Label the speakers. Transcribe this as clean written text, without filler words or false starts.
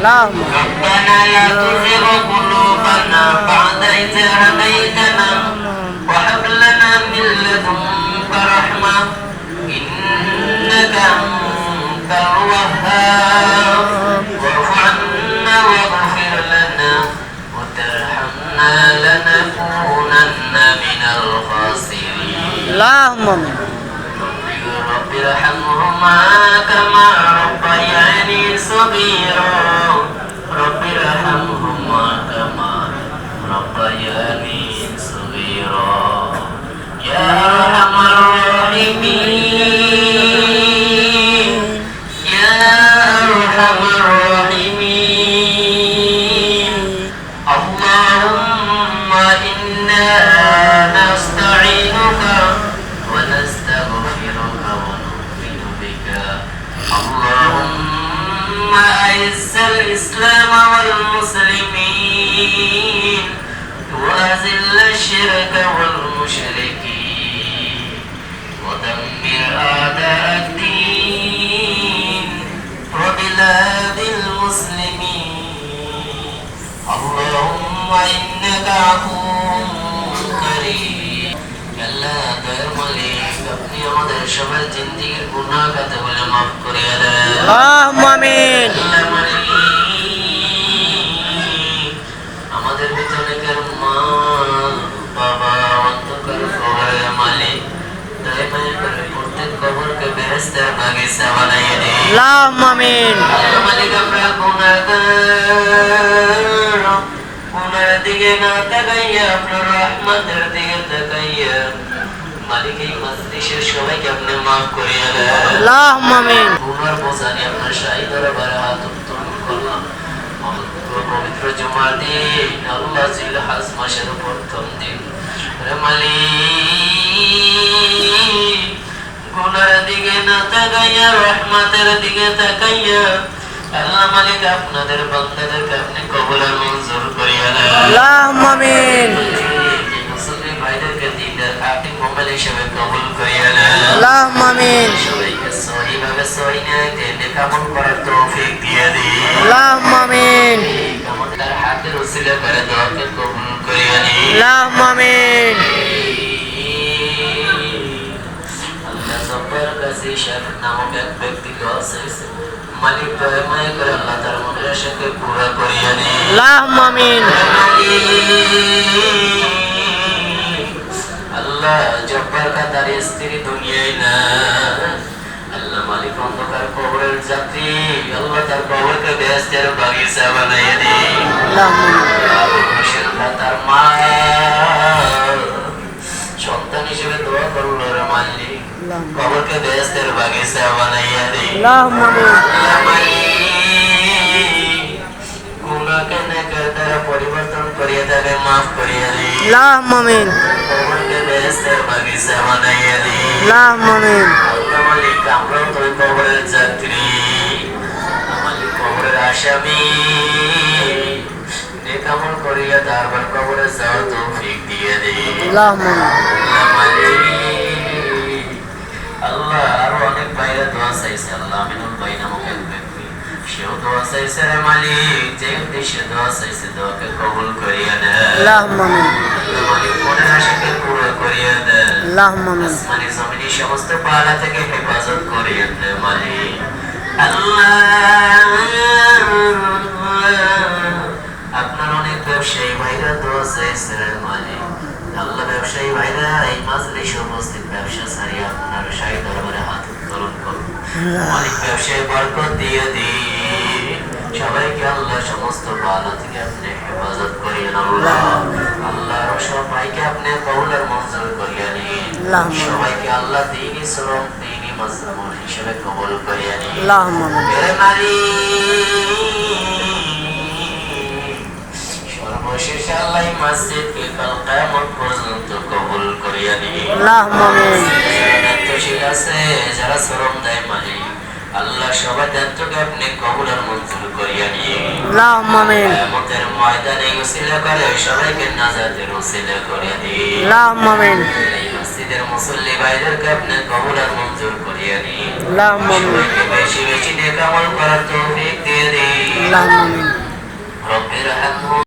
Speaker 1: ربنا لا تزغ قلوبنا بعد إذ هديتنا وهب لنا من لدنك رحمة إنك أنت الوهاب واعف عنا واغفر لنا وترحمنا لنكونن من الخاسرين اللهم رب ارحمهما كما ربياني صغيرا رب ارحمهما كما ربياني صغيرا يا أرحم الراحمين يا أرحم الراحمين اللهم إنا نستعينك ونستغفرك ونؤمن بك اللهم أعز الإسلام والمسلمين وأذل الشرك والمشركين ودمر أعداء الدين وبلاد المسلمين اللهم إنك عفو كريم আল্লাহ দয়ার মালিক আপনি আমাদের সবার জিন্দেগীর গুনাহ খাতা বলে মাফ করে দেন আল্লাহুম্মা আমিন আমাদের ভিতরে কার মা বাবা অন্তকার কবরের মালিক দয়া করে প্রত্যেক কবরকে বেহেশতের বাগিচা বানাইয়ে দিন আল্লাহুম্মা আমিন আল্লাহ মালিক আমরা গুনাহগার গুনাহের দিকে না তাকাইয়া আপনার রহমতের দিকে তাকাইয়া মালিক এই মজলিসের সবাইকে আপনি মাফ করিয়া দেন আল্লাহুম্মা আমিন গুনার বোঝা নিয়ে আপনার শাহী দরবারে হাত উত্তোলন করলাম পবিত্র জুমার দিন আল্লাহ জিলহজ মাসের প্রথম দিন রে মালিক গুনার দিকে না তাকাইয়া রহমতের দিকে তাকাইয়া আল্লাহ মালিক আপনাদের বান্দাদেরকে আপনি কবুল আর মঞ্জুর করিয়া দেন আল্লাহুম্মা আমিন মুসলিম ভাইদেরকে দিনদার খাঁটি মুমিন হিসেবে কবুল করিয়া দেন আল্লাহুম্মা আমিন সবাইকে সহিভাবে সহিনাতে নেকামল করার তৌফিক দিয়ে দিন আল্লাহুম্মা আমিন আমাদের হাতের উসিলা করে দোয়াকে কবুল করিয়া দিন আল্লাহুম্মা আমিন আল্লাহ জব্বার কাছে শাহ নামক এক ব্যক্তি দোয়া চাইছে মালিক দয়া মায়া করে আল্লাহ তার মনের আশাকে পুরা করিয়া দিন আল্লাহুম্মা আমিন আল্লাহ জব্বার কাদার স্ত্রী দুনিয়ায় না আল্লাহ মালিক অন্ধকার কবরের যাত্রী আল্লাহ তার কবরকে বেহেশতের বাগিচা বানাইয়া দিন আল্লাহ তার মা সন্তান হিসেবে দোয়া করলো রে মালিক কবরকে বেহেশতের বাগিচা বানাইয়া দিন আল্লাহুম্মা আমিন গুনাহকে নেকের দ্বারা পরিবর্তন করিয়া দেবে মাফ করিয়া দিন আল্লাহুম্মা আমিন কবরকে বেহেশতের বাগিচা বানাইয়া দিন আল্লাহুম্মা আমিন আল্লাহ মালিক আমরাও তো কবরের যাত্রী মালিক কবরের আসামি নেক আমল করিয়া তারপর কবরে যাওয়ার তৌফিক দিয়ে দিন আল্লাহুম্মা আমিন আল্লাহ আরো অনেক ভাইরা দোয়া চাইছে আল্লাহ আমিনুল ভাই নামক এক ব্যক্তি সেও দোয়া চাইছে রে মালিক যে উদ্দেশ্যে দোয়া চাইছে দোয়াকে কবুল করিয়া দেন আল্লাহুম্মা আমিন আল্লাহ মালিক মনের আশাকে পুরো করিয়া দেন আল্লাহুম্মা আমিন আসমানি জমিনি সমস্ত পালা থেকে হেফাজত করিয়া দেন মালিক আল্লাহ আপনার অনেক ব্যবসায়ী ভাইরা দোয়া চাইছে রে মালিক আল্লাহ ব্যবসায়ী ভাইরা এই মাজলিসে উপস্থিত ব্যবসা ছাড়িয়ে আপনার শাহী দরবারে হাত উত্তোলন করুন মালিক ব্যবসায় বরকত দিয়ে দিন সবাইকে আল্লাহ সমস্ত বালা থেকে আপনি হেফাজত করিয়েন আল্লাহ আল্লাহ সব ভাইকে আপনি কবুল আর মঞ্জুর করিয়া নিন সবাইকে আল্লাহ দ্বীনি শ্রম দ্বীনি মাজমুন হিসেবে কবুল করিয়া নিন আল্লাহুম্মা সর্বশেষ আল্লাহ মসজিদকে কাল কিয়ামত পর্যন্ত কবুল করিয়া নিন আল্লাহুম্মা আমিন দায়িত্বশীল আছে যারা শ্রম দেয় মালিক আল্লাহ সবার দায়িত্বকে আপনি কবুল আর মঞ্জুর করিয়া নিন আল্লাহুম্মা আমিন কিয়ামতের ময়দানে উসিলা করে সবাইকে নাজাতের উসিলা করিয়া দিন আল্লাহুম্মা আমিন মসজিদের মুসল্লি ভাইদেরকে আপনি কবুল আর মঞ্জুর করিয়ে দিন।
Speaker 2: আল্লাহুম্মা আমিন।
Speaker 1: সবাইকে বেশি বেশি নেক আমল করার তৌফিক দিয়ে দিন।
Speaker 2: আল্লাহুম্মা আমিন।
Speaker 1: রব্বির হামহুম